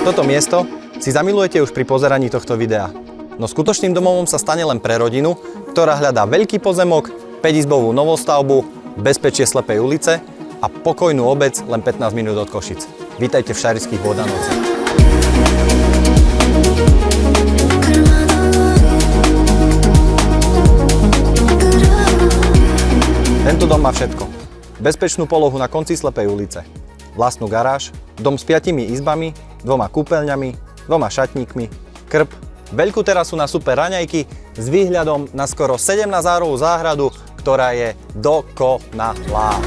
Toto miesto si zamilujete už pri pozeraní tohto videa. No skutočným domovom sa stane len pre rodinu, ktorá hľadá veľký pozemok, 5-izbovú novostavbu, bezpečie slepej ulice a pokojnú obec len 15 minút od Košic. Vítajte v Šarišských Bohdanovciach. Tento dom má všetko. Bezpečnú polohu na konci slepej ulice, vlastnú garáž, dom s 5 izbami, 2 kúpeľňami, 2 šatníkmi, krb, veľkú terasu na super raňajky s výhľadom na skoro 17-árovú záhradu, ktorá je dokonalá.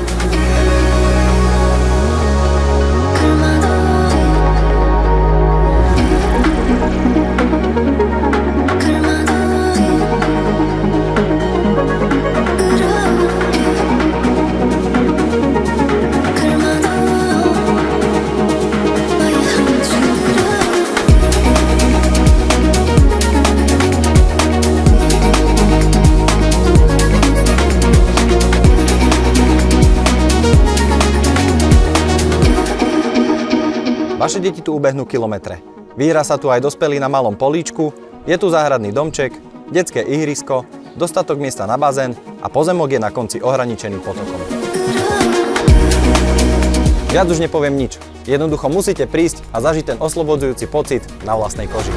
Vaše deti tu ubehnú kilometre. Vyhrá sa tu aj dospelý na malom políčku, je tu záhradný domček, detské ihrisko, dostatok miesta na bazén a pozemok je na konci ohraničený potokom. Viac už nepoviem nič. Jednoducho musíte prísť a zažiť ten oslobodzujúci pocit na vlastnej koži.